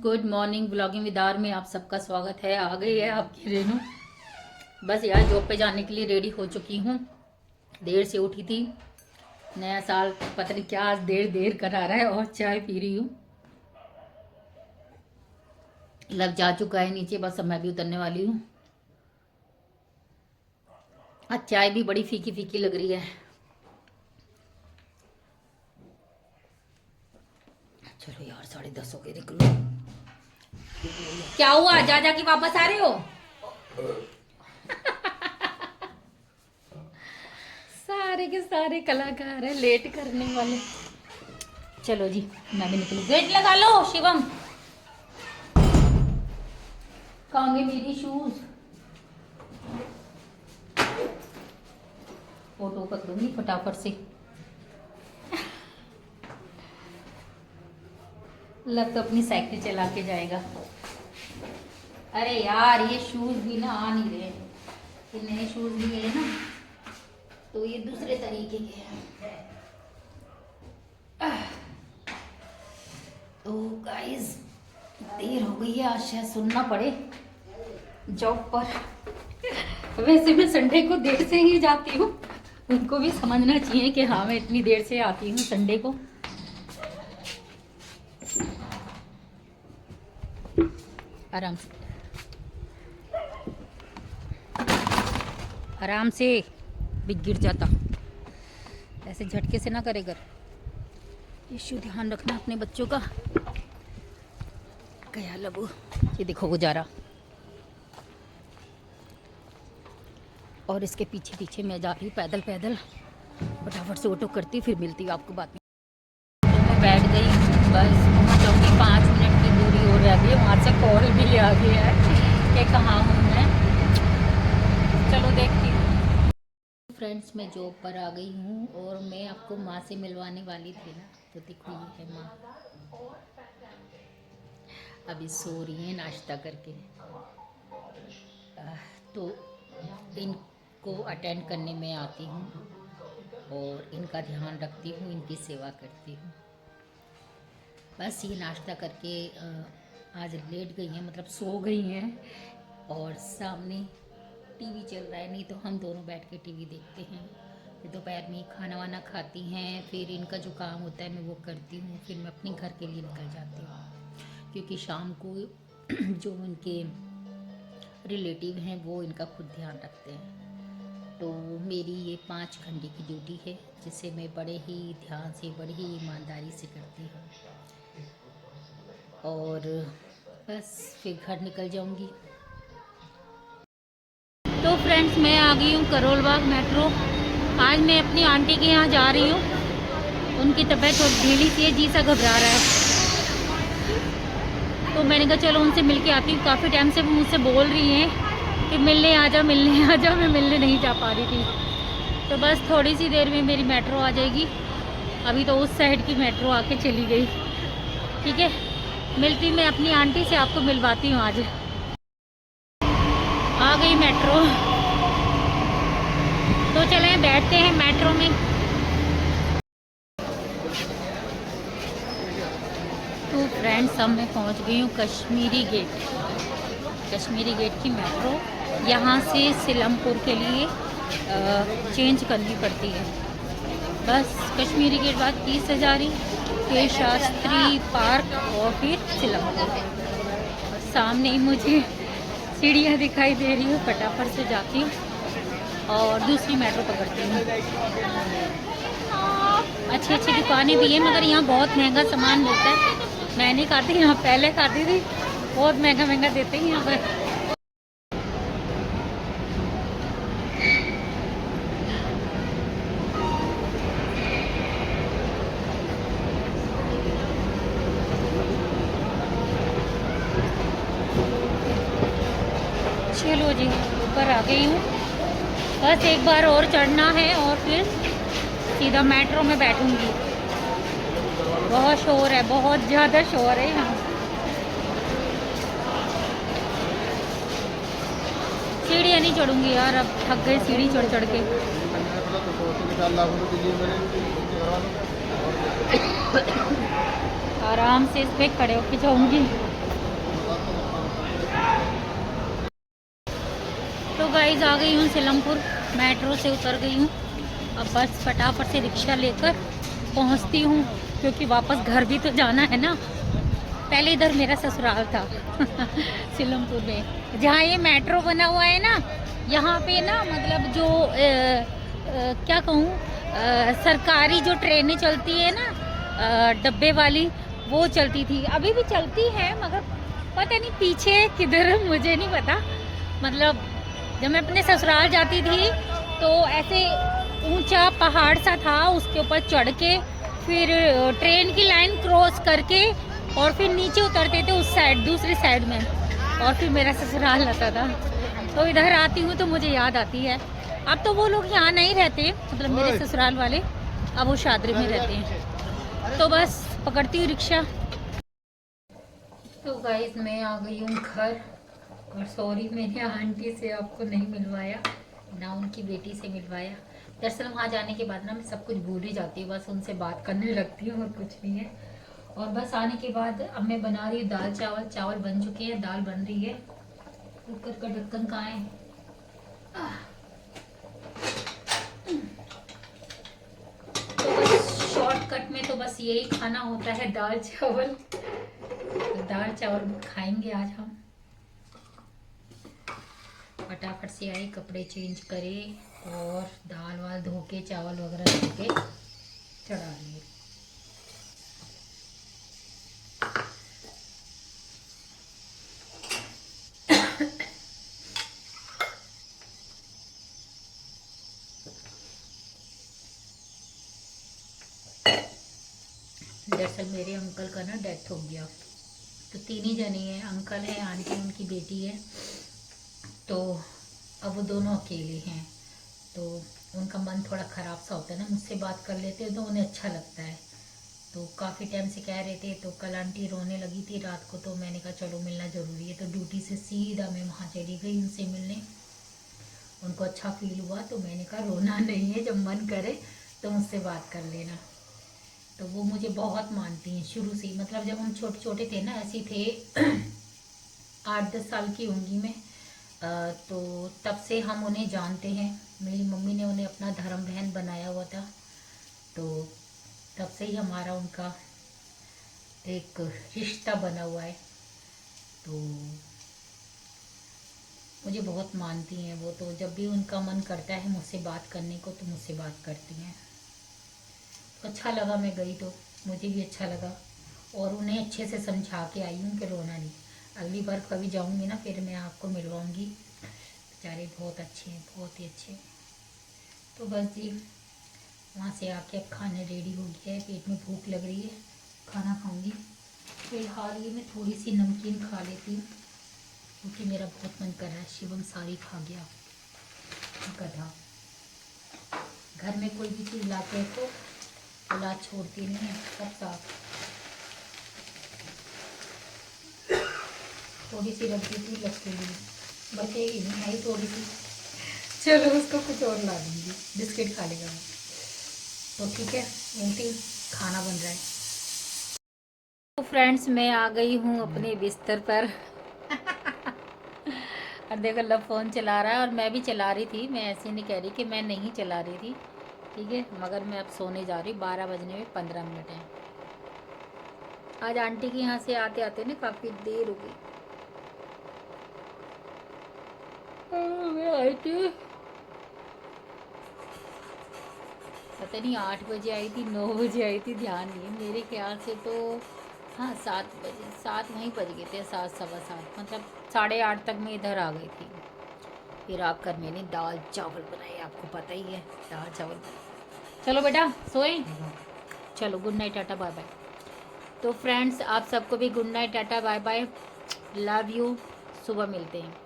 Good morning blogging विदार में आप सबका स्वागत है। आ गई है आपकी रेनू। बस यार जॉब पे जाने के लिए रेडी हो चुकी हूँ। देर से उठी थी। नया साल पता नहीं क्या आज देर करा रहा है। और चाय पी रही हूँ। लव जा चुका है नीचे, बस अब मैं भी उतरने वाली हूँ। आज चाय भी बड़ी फीकी फीकी लग रही है। चलो यार 10:30 हो गए, निकलो। क्या हुआ, जा जाके वापस आ रहे हो? सारे के सारे कलाकार है लेट करने वाले। चलो जी मैं भी निकलूं। गेट लगा लो शिवम। कहाँ गए मेरी शूज? फोटो पकड़ूंगी फटाफट से। लग तो अपनी साइकिल चला के जाएगा। अरे यार ये शूज भी ना आ नहीं रहे। ये नए शूज लिए हैं ना, तो ये दूसरे तरीके के हैं। तो गाइस देर हो गई है, आज शायद सुनना पड़े जॉब पर। वैसे मैं संडे को देर से ही जाती हूँ। उनको भी समझना चाहिए कि हाँ मैं इतनी देर से आती हूँ संडे को। आराम से आराम से, भी गिर जाता। ऐसे झटके से ना करे कर। इशू ध्यान रखना अपने बच्चों का। गया लबू, ये देखो वो जा रहा। और इसके पीछे पीछे मैं जा रही हूँ पैदल पैदल। फटाफट से ऑटो करती फिर मिलती हूँ आपको बाद में। तो मैं बैठ गई, बस पहुँचूँगी 5 मिनट की दूरी और रह गई है। वहाँ से कॉल भी आ गया है कि कहाँ हूँ मैं। चलो देखती हूँ। फ्रेंड्स मैं जॉब पर आ गई हूँ और मैं आपको माँ से मिलवाने वाली थी ना, तो देखो ये है माँ। अभी सो रही है नाश्ता करके। तो इनको अटेंड करने में आती हूँ और इनका ध्यान रखती हूँ, इनकी सेवा करती हूँ। बस ये नाश्ता करके आज लेट गई हैं, मतलब सो गई हैं। और सामने टीवी चल रहा है, नहीं तो हम दोनों बैठ के टीवी देखते हैं। फिर दोपहर में खाना वाना खाती हैं, फिर इनका जो काम होता है मैं वो करती हूँ। फिर मैं अपने घर के लिए निकल जाती हूँ, क्योंकि शाम को जो उनके रिलेटिव हैं वो इनका खुद ध्यान रखते हैं। तो मेरी ये 5 घंटे की ड्यूटी है, जिसे मैं बड़े ही ध्यान से, बड़ी ही ईमानदारी से करती हूँ। और बस फिर घर निकल जाऊँगी। तो फ्रेंड्स मैं आ गई हूँ करोल बाग मेट्रो। आज मैं अपनी आंटी के यहाँ जा रही हूँ। उनकी तबीयत थोड़ी ढीली सी है, जी सा घबरा रहा है। तो मैंने कहा चलो उनसे मिल के आती हूँ। काफ़ी टाइम से वो मुझसे बोल रही हैं कि मिलने आ जा मिलने आ जा। मैं मिलने नहीं जा पा रही थी। तो बस थोड़ी सी देर में मेरी मेट्रो आ जाएगी। अभी तो उस साइड की मेट्रो आके चली गई। ठीक है, मिलती मैं अपनी आंटी से, आपको मिलवाती हूँ। आज आ गई मेट्रो, तो चलें बैठते हैं मेट्रो में। तो फ्रेंड्स अब मैं पहुंच गई हूँ कश्मीरी गेट। कश्मीरी गेट की मेट्रो यहाँ से सिलमपुर के लिए चेंज करनी पड़ती है। बस कश्मीरी गेट बाद 30 हज़ारी, फिर शास्त्री पार्क और फिर सिलमपुर। और सामने ही मुझे सीढ़ियाँ दिखाई दे रही हूँ। फटाफट से जाती हूँ और दूसरी मेट्रो पकड़ती हूँ। अच्छी अच्छी दुकानें भी हैं, मगर यहाँ बहुत महंगा सामान मिलता है। मैं नहीं खाती, यहाँ पहले खाती थी। बहुत महंगा महंगा देते हैं यहाँ पर। चलो जी ऊपर आ गई हूँ। बस एक बार और चढ़ना है और फिर सीधा मेट्रो में बैठूंगी। बहुत शोर है, बहुत ज़्यादा शोर है यहाँ। सीढ़ियाँ नहीं चढ़ूंगी यार, अब थक गई सीढ़ी चढ़ चढ़ के। आराम से इस पर खड़े होके जाऊंगी। गाइस आ गई हूँ सीलमपुर, मेट्रो से उतर गई हूँ। अब बस फटाफट से रिक्शा लेकर पहुँचती हूँ, क्योंकि वापस घर भी तो जाना है ना। पहले इधर मेरा ससुराल था सीलमपुर में, जहाँ ये मेट्रो बना हुआ है ना, यहाँ पे ना मतलब जो क्या कहूँ, सरकारी जो ट्रेनें चलती है ना, डब्बे वाली, वो चलती थी। अभी भी चलती है, मगर पता नहीं पीछे किधर, मुझे नहीं पता। मतलब जब मैं अपने ससुराल जाती थी तो ऐसे ऊंचा पहाड़ सा था, उसके ऊपर चढ़ के फिर ट्रेन की लाइन क्रॉस करके और फिर नीचे उतरते थे उस साइड, दूसरी साइड में, और फिर मेरा ससुराल आता था। तो इधर आती हूँ तो मुझे याद आती है। अब तो वो लोग यहाँ नहीं रहते, मतलब मेरे ससुराल वाले, अब वो शादरी में रहते हैं। तो बस पकड़ती हूँ रिक्शा। तो गाइस मैं आ गई हूँ घर, और सॉरी मैंने आंटी से आपको नहीं मिलवाया, ना उनकी बेटी से मिलवाया। दरअसल वहाँ जाने के बाद ना मैं सब कुछ भूल ही जाती हूँ, बस उनसे बात करने लगती हूँ और कुछ नहीं है। और बस आने के बाद अब मैं बना रही हूँ दाल चावल। चावल बन चुके हैं, दाल बन रही है। कुकर का ढक्कन कहाँ है? तो बस शॉर्टकट में तो बस यही खाना होता है, दाल चावल। तो दाल चावल खाएंगे आज हम। फटाफट से आए, कपड़े चेंज करे और दाल वाल धो के, चावल वगैरह धो के चढ़ा लिए। दरअसल मेरे अंकल का ना डेथ हो गया, तो 3 ही जने हैं, अंकल है, आंटी उनकी बेटी है। तो अब वो दोनों अकेले हैं, तो उनका मन थोड़ा ख़राब सा होता है ना। मुझसे बात कर लेते हैं तो उन्हें अच्छा लगता है। तो काफ़ी टाइम से कह रहे थे, तो कल आंटी रोने लगी थी रात को, तो मैंने कहा चलो मिलना ज़रूरी है। तो ड्यूटी से सीधा मैं वहाँ चली गई उनसे मिलने। उनको अच्छा फील हुआ, तो मैंने कहा रोना नहीं है, जब मन करे तो मुझसे बात कर लेना। तो वो मुझे बहुत मानती हैं शुरू से ही, मतलब जब हम छोटे छोटे थे ना, ऐसे थे 8-10 साल की होंगी मैं, तो तब से हम उन्हें जानते हैं। मेरी मम्मी ने उन्हें अपना धर्म बहन बनाया हुआ था, तो तब से ही हमारा उनका एक रिश्ता बना हुआ है। तो मुझे बहुत मानती हैं वो, तो जब भी उनका मन करता है मुझसे बात करने को तो मुझसे बात करती हैं। तो अच्छा लगा, मैं गई तो मुझे भी अच्छा लगा, और उन्हें अच्छे से समझा के आई हूँ कि रोना नहीं। अगली बार कभी जाऊँगी ना, फिर मैं आपको मिलवाऊँगी। बेचारे बहुत अच्छे हैं, बहुत ही अच्छे। तो बस जी, वहाँ से आके अब खाना रेडी हो गया है, पेट में भूख लग रही है, खाना खाऊंगी। फिलहाल ये मैं थोड़ी सी नमकीन खा लेती हूँ, क्योंकि मेरा बहुत मन कर रहा है। शिवम सारी खा गया गधा। घर में कोई भी चीज़ लाते हैं तो औलाद छोड़ती नहीं है, सब साफ। थोड़ी सी रख दी थी लगती हुई, बचेगी नहीं, है ही थोड़ी सी। चलो उसको कुछ और ला दूँगी, बिस्किट खा लेगा। तो ठीक है, यहीं खाना बन रहा है। तो फ्रेंड्स मैं आ गई हूँ अपने बिस्तर पर और देखो लब फ़ोन चला रहा है, और मैं भी चला रही थी। मैं ऐसे नहीं कह रही कि मैं नहीं चला रही थी, ठीक है, मगर मैं अब सोने जा रही। 12 बजने में 15 मिनट हैं। आज आंटी के यहाँ से आते आते ना काफ़ी देर हो गई। मैं आई थी, पता नहीं 8 बजे आई थी, 9 बजे आई थी, ध्यान नहीं है मेरे ख्याल से। तो हाँ 7 बजे, 7 वहीं बज गए थे, 7 सवा 7, मतलब 8:30 तक मैं इधर आ गई थी। फिर आकर मैंने दाल चावल बनाए, आपको पता ही है दाल चावल। चलो बेटा सोए, चलो good night, tata bye bye. तो फ्रेंड्स आप सबको भी good night, tata bye bye, love you. सुबह मिलते हैं।